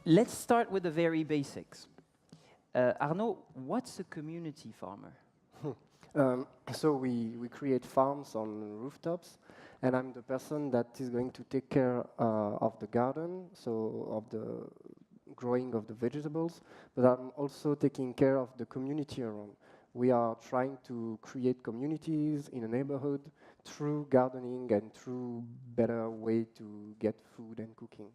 let's start with the very basics. Arno, what's a community farmer? So we create farms on rooftops, and I'm the person that is going to take care of the garden, so of the growing of the vegetables, but I'm also taking care of the community around. We are trying to create communities in a neighborhood through gardening and through better way to get food and cooking.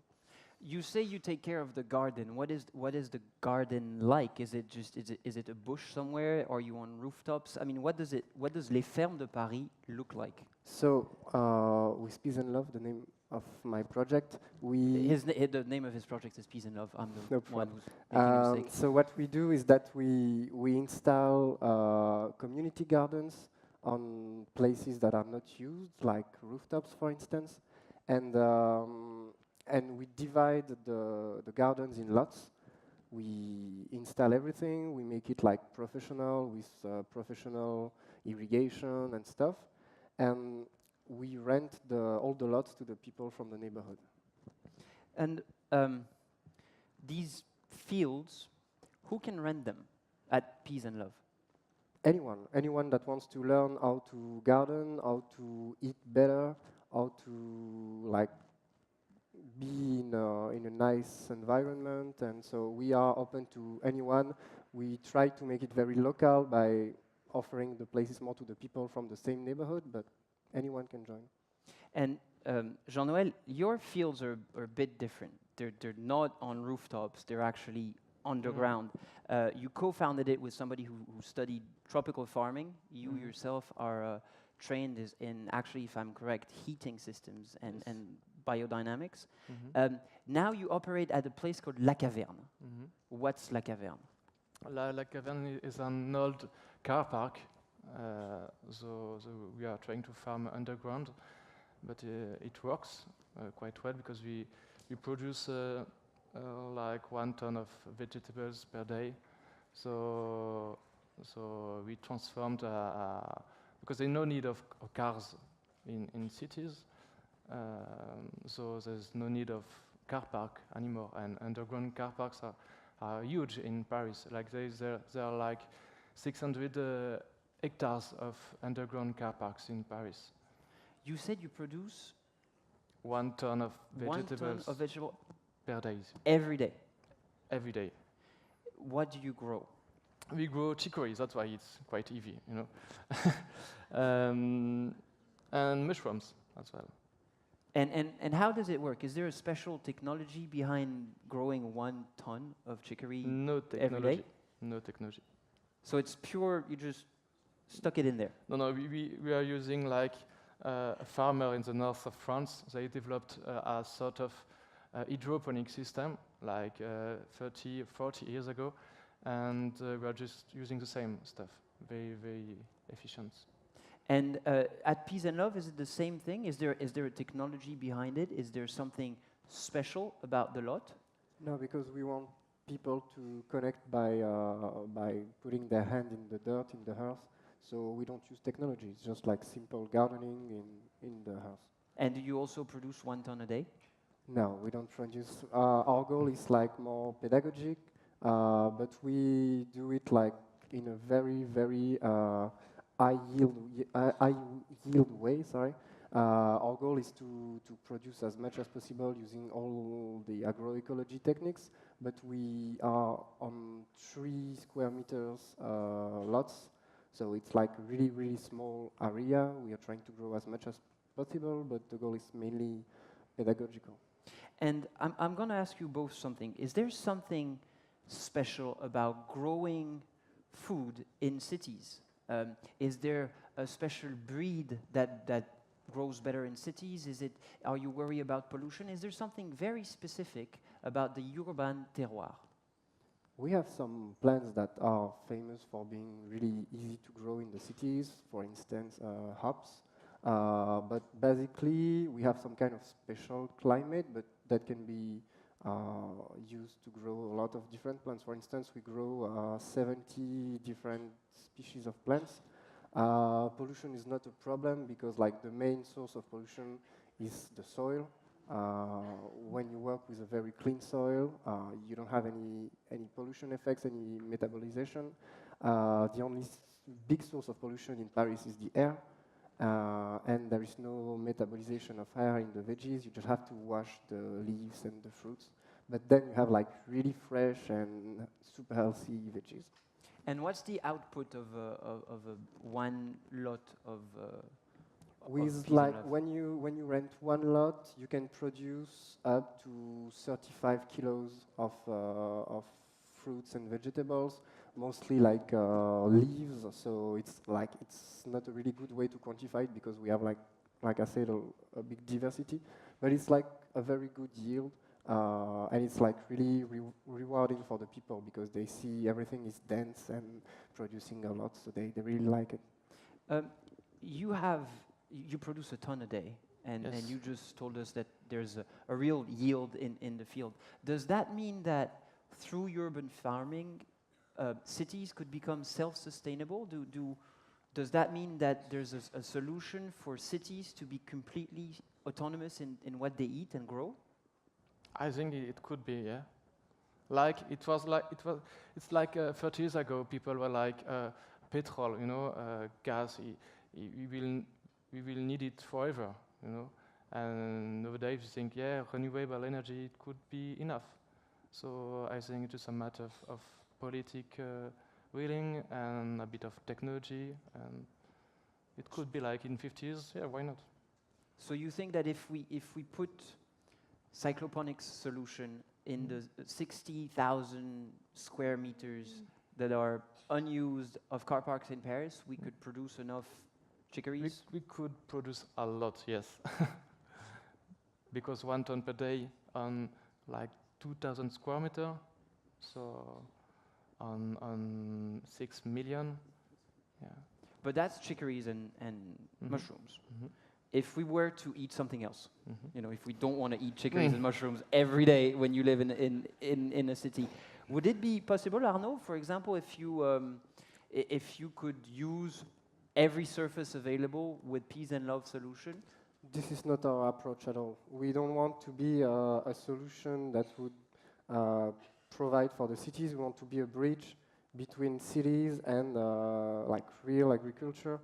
You say you take care of the garden. What is the garden like? Is it a bush somewhere? Are you on rooftops? I mean, what does Les Fermes de Paris look like? So with Peas&Love, the name of my project, The name of his project is Peas&Love. I'm the No one problem. who's making a mistake. So what we do is that we install community gardens on places that are not used, like rooftops, for instance, and we divide the gardens in lots. We install everything. We make it like professional with professional irrigation and stuff, and we rent all the lots to the people from the neighborhood. And these fields, who can rent them at Peas&Love? Anyone that wants to learn how to garden, how to eat better, how to like be in a nice environment, and so we are open to anyone. We try to make it very local by offering the places more to the people from the same neighborhood, but anyone can join. And Jean-Noël, your fields are a bit different. They're not on rooftops. They're actually underground. You co-founded it with somebody who studied tropical farming. You yourself are trained in, actually, if I'm correct, heating systems and biodynamics. Now you operate at a place called La Caverne. What's La Caverne? La Caverne is an old car park. So we are trying to farm underground, but it works quite well because we produce like 1 ton of vegetables per day. So we transformed because there's no need of cars in cities. So there's no need of car park anymore, and underground car parks are huge in Paris. Like there are like 600 hectares of underground car parks in Paris. You said you produce 1 ton of 1 vegetables ton of vegetable per day. Every day. Every day. What do you grow? We grow chicory. That's why it's quite easy, you know. And mushrooms as well. And how does it work? Is there a special technology behind growing 1 ton of chicory No technology. every day? No technology. So it's pure, you just stuck it in there? No, we are using like a farmer in the north of France. They developed a sort of hydroponic system like 30, 40 years ago. And we are just using the same stuff, very, very efficient. And at Peas&Love, is it the same thing? Is there a technology behind it? Is there something special about the lot? No, because we want people to connect by putting their hand in the dirt, in the earth. So we don't use technology. It's just like simple gardening in the house. And do you also produce 1 ton a day? No, we don't produce. Our goal is like more pedagogic, but we do it like in a very, very high yield way. Sorry. Our goal is to produce as much as possible using all the agroecology techniques, but we are on 3 square meters lots, so it's like a really, really small area. We are trying to grow as much as possible, but the goal is mainly pedagogical. And I'm going to ask you both something. Is there something special about growing food in cities? Is there a special breed that grows better in cities? Are you worried about pollution? Is there something very specific about the urban terroir? We have some plants that are famous for being really easy to grow in the cities, for instance, hops. But basically, we have some kind of special climate, but that can be used to grow a lot of different plants. For instance, we grow 70 different species of plants. Pollution is not a problem because, like, the main source of pollution is the soil. When you work work with a very clean soil. You don't have any pollution effects, any metabolization. The only big source of pollution in Paris is the air. And there is no metabolization of air in the veggies. You just have to wash the leaves and the fruits. But then you have like really fresh and super healthy veggies. And what's the output of one lot of With Peas like and Love? when you rent one lot, you can produce up to 35 kilos of fruits and vegetables, mostly like leaves. So it's not a really good way to quantify it because we have like I said a big diversity, but it's like a very good yield. And it's like really rewarding for the people because they see everything is dense and producing a lot, so they really like it. You produce a ton a day, and Yes. you just told us that there's a real yield in the field. Does that mean that through urban farming, cities could become self-sustainable? Does that mean that there's a solution for cities to be completely autonomous in what they eat and grow? I think it could be, yeah. Like it's like 30 years ago, people were like, petrol, gas. We will need it forever, And nowadays you think, yeah, renewable energy it could be enough. So I think it's just a matter of political willing and a bit of technology, and it could be like in 50 years, yeah, why not? So you think that if we put Cycloponics solution in the 60,000 square meters that are unused of car parks in Paris, we could produce enough chicories? We could produce a lot, yes. Because 1 ton per day on like 2,000 square meter, so on 6 million, yeah. But that's chicories and mushrooms. Mhm. If we were to eat something else, Mhm. if we don't want to eat chicories and mushrooms every day when you live in a city, would it be possible, Arno, for example, if you could use every surface available with Peas&Love solution? This is not our approach at all. We don't want to be a solution that would provide for the cities. We want to be a bridge between cities and like real agriculture,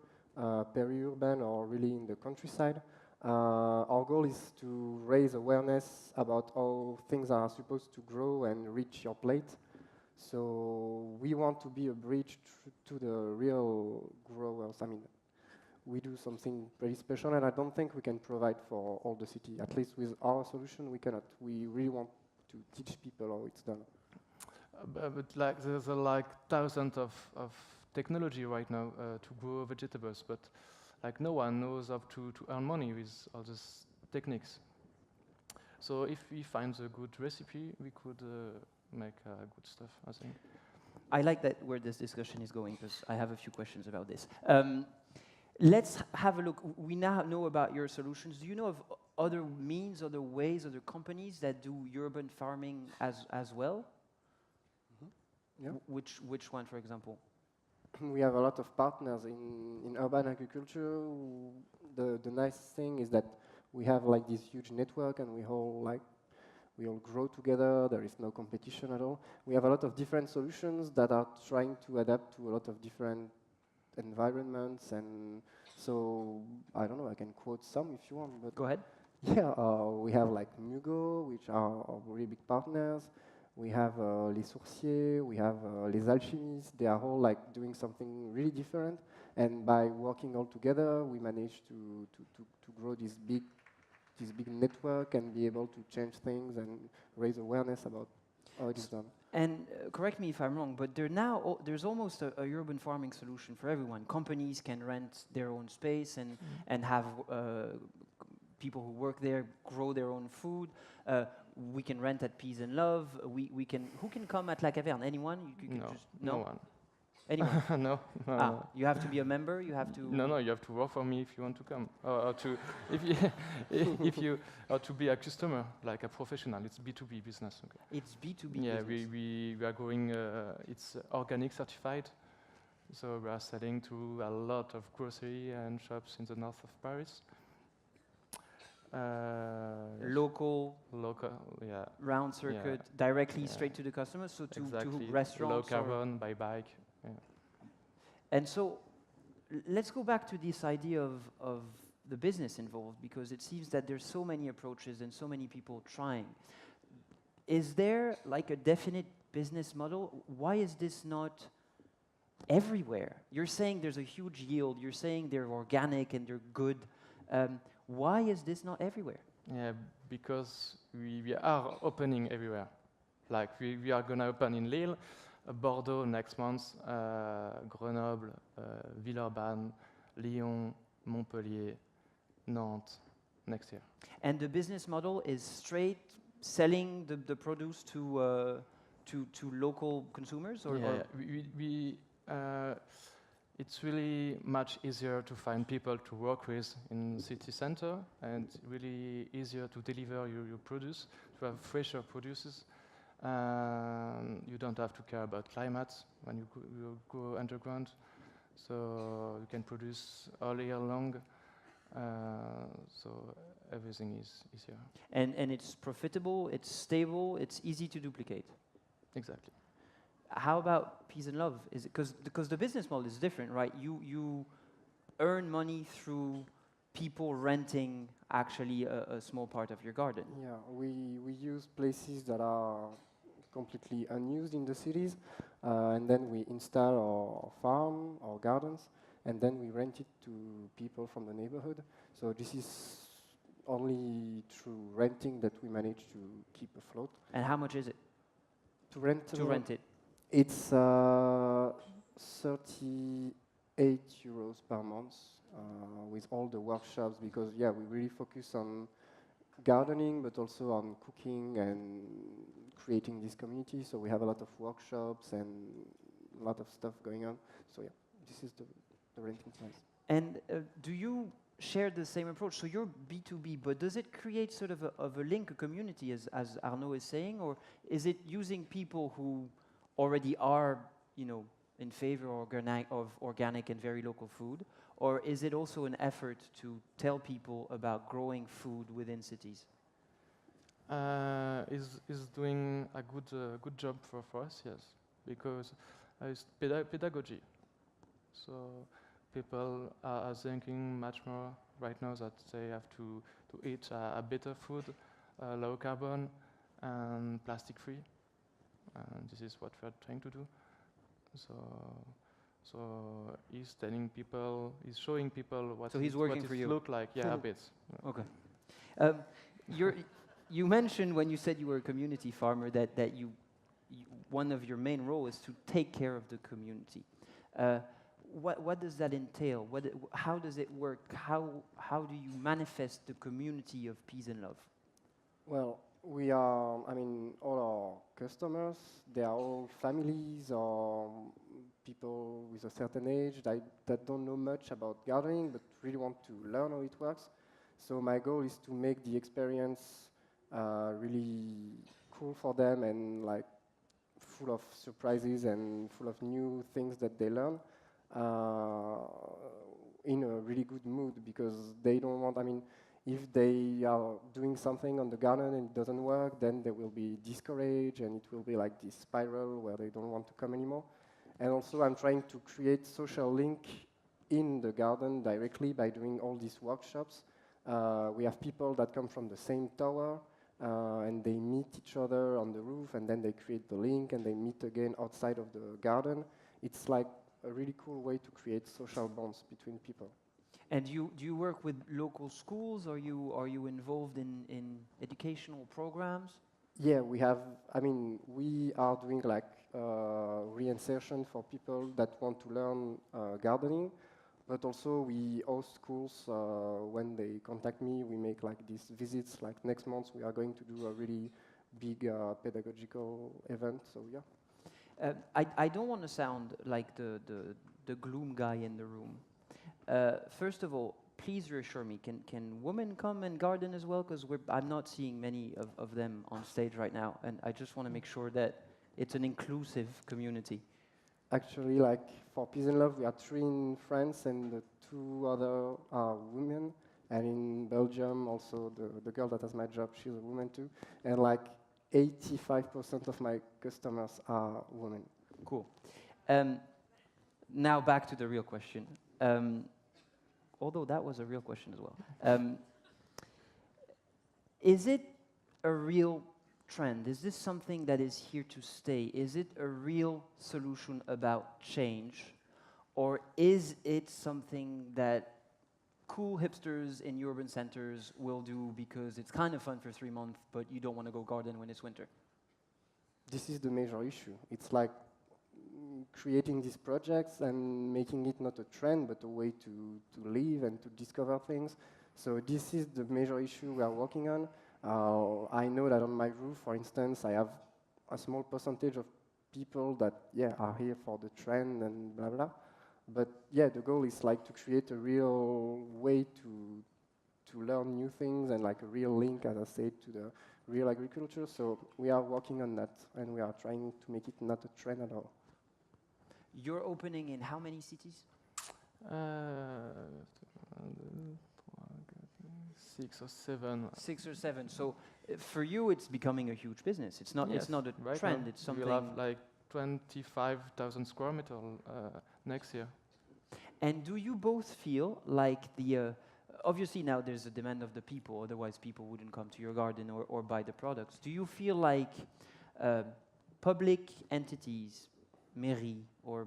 peri-urban or really in the countryside. Our goal is to raise awareness about how things are supposed to grow and reach your plate. So we want to be a bridge to the real growers. I mean, we do something pretty special, and I don't think we can provide for all the city. At least with our solution, we cannot. We really want to teach people how it's done. But like there's like thousands of technology right now to grow vegetables, but like no one knows how to earn money with all these techniques. So if we find a good recipe, we could make good stuff, I think. I like that where this discussion is going because I have a few questions about this. Let's have a look. We now know about your solutions. Do you know of other means, other ways, other companies that do urban farming as well? Yeah. Which one, for example? We have a lot of partners in urban agriculture. The nice thing is that we have like this huge network, and we all grow together. There is no competition at all. We have a lot of different solutions that are trying to adapt to a lot of different environments, and so I don't know. I can quote some if you want. But Go ahead. yeah, we have like Mugo, which are our really big partners. We have Les Sourciers, we have Les Alchimistes. They are all like doing something really different, and by working all together, we managed to grow this big network and be able to change things and raise awareness about how it is done. And correct me if I'm wrong, but there's almost a urban farming solution for everyone. Companies can rent their own space and have people who work there grow their own food. We can rent at Peas&Love. Who can come at La Caverne? Anyone? You can just, no one. Anyone? No. You have to be a member. You have to. No, you have to work for me if you want to come, or to to be a customer, like a professional. It's B2B business. Okay. It's B2B. Yeah, business. we are going. It's organic certified, so we are selling to a lot of grocery and shops in the north of Paris. Local, local, yeah, round circuit, directly Yeah. straight to the customer, so to exactly. Low restaurants. carbon by bike. Yeah. And so let's go back to this idea of the business involved, because it seems that there's so many approaches and so many people trying. Is there like a definite business model? Why is this not everywhere? You're saying there's a huge yield, you're saying they're organic and they're good. Why is this not everywhere? Yeah, because we are opening everywhere. Like we are gonna open in Lille, Bordeaux next month, Grenoble, Villeurbanne, Lyon, Montpellier, Nantes next year. And the business model is straight selling the produce to local consumers, or it's really much easier to find people to work with in city center, and really easier to deliver your produce, to have fresher produces. You don't have to care about climate when you go underground, so you can produce all year long. So everything is easier. and it's profitable, it's stable, it's easy to duplicate. Exactly. How about Peas&Love? Is it because the business model is different, right? You earn money through people renting actually a small part of your garden. Yeah, we use places that are completely unused in the cities, and then we install our farm, our gardens, and then we rent it to people from the neighborhood. So this is only through renting that we manage to keep afloat. And how much is it To rent to rent it? It's 38 euros per month with all the workshops, because yeah, we really focus on gardening, but also on cooking and creating this community. So we have a lot of workshops and a lot of stuff going on. So yeah, this is the renting price. And do you share the same approach? So you're B2B, but does it create sort of a link, a community, as Arno is saying, or is it using people who already are, in favor of organic and very local food, or is it also an effort to tell people about growing food within cities? Is doing a good job for us, yes, because it's pedagogy. So people are thinking much more right now that they have to eat a better food, low carbon and plastic free. And this is what we're trying to do. So he's telling people, he's showing people what So he's working for you. look like. Yeah, a bit. Okay. You mentioned when you said you were a community farmer that one of your main roles is to take care of the community. What does that entail? How does it work? How do you manifest the community of Peas&Love? Well, we are, all our customers, they are all families or people with a certain age that don't know much about gardening, but really want to learn how it works. So my goal is to make the experience really cool for them, and like full of surprises and full of new things that they learn in a really good mood, because they don't want, if they are doing something on the garden and it doesn't work, then they will be discouraged, and it will be like this spiral where they don't want to come anymore. And also I'm trying to create social link in the garden directly by doing all these workshops. We have people that come from the same tower, and they meet each other on the roof, and then they create the link, and they meet again outside of the garden. It's like a really cool way to create social bonds between people. And do you work with local schools? Are you involved in educational programs? Yeah, we have. We are doing like reinsertion for people that want to learn gardening, but also we host schools. When they contact me, we make like these visits. Like next month, we are going to do a really big pedagogical event. So yeah. I don't want to sound like the gloom guy in the room. First of all, please reassure me, can women come and garden as well? Because I'm not seeing many of them on stage right now, and I just want to make sure that it's an inclusive community. Actually, like for Peas&Love, we are 3 in France, and the 2 other are women. And in Belgium, also the girl that has my job, she's a woman too. And like 85% of my customers are women. Cool. Now back to the real question. Although that was a real question as well. Is it a real trend? Is this something that is here to stay? Is it a real solution about change? Or is it something that cool hipsters in urban centers will do because it's kind of fun for 3 months, but you don't want to go garden when it's winter? This is the major issue. It's like creating these projects and making it not a trend, but a way to live and to discover things. So this is the major issue we are working on. I know that on my roof, for instance, I have a small percentage of people that, are here for the trend and blah, blah. But the goal is like to create a real way to learn new things and like a real link, as I said, to the real agriculture. So we are working on that, and we are trying to make it not a trend at all. You're opening in how many cities? 6 or 7. 6 or 7. So for you, it's becoming a huge business. It's not. Yes, It's not a right trend. now It's something. we'll have like 25,000 square meters next year. And do you both feel like the? Obviously, now there's a demand of the people. Otherwise, people wouldn't come to your garden or buy the products. Do you feel like public entities, mairie or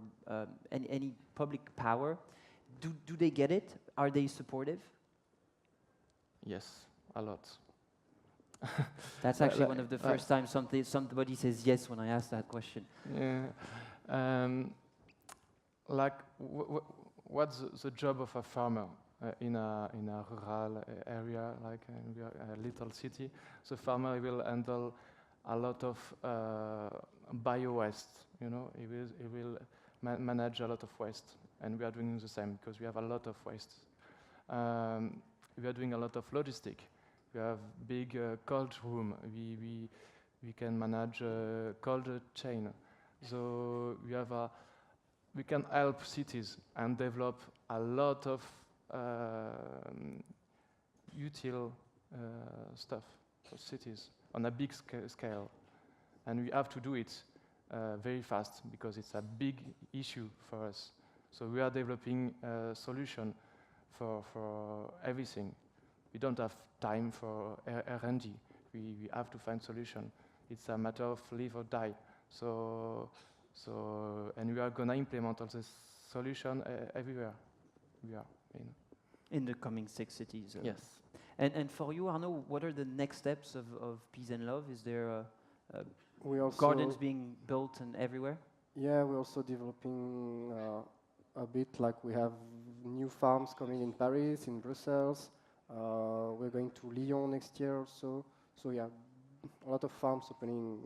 any public power, do they get it? Are they supportive? Yes, a lot. That's actually one of the first times somebody says yes when I ask that question. Yeah. Like, what's the job of a farmer in a rural area, like in a little city? The farmer will handle a lot of bio-waste. You know, he will manage a lot of waste, and we are doing the same because we have a lot of waste. We are doing a lot of logistic. We have big cold room. We can manage cold chain. So we can help cities and develop a lot of util stuff for cities on a big scale. And we have to do it very fast because it's a big issue for us. So we are developing a solution for everything. We don't have time for R&D. We have to find solution. It's a matter of live or die. And we are going to implement all this solution everywhere we are In the coming 6 cities. Yes. And for you, Arno, what are the next steps of Peas and Love? Is there gardens being built and everywhere? Yeah, we're also developing a bit, like we have new farms coming in Paris, in Brussels. We're going to Lyon next year also. So yeah, a lot of farms opening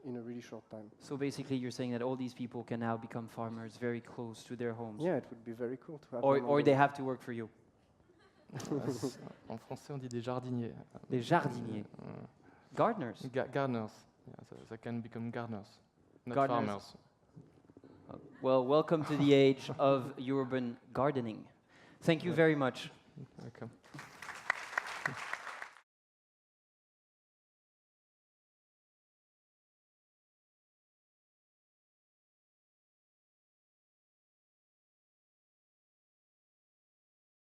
in a really short time. So basically you're saying that all these people can now become farmers very close to their homes? Yeah, it would be very cool to have Or they have to work for you? En français, on dit des jardiniers. Des jardiniers. Gardeners? Gardeners. Yeah, they can become gardeners, not Gardeners. farmers. Well, welcome to the age of urban gardening. Thank you very much. Welcome.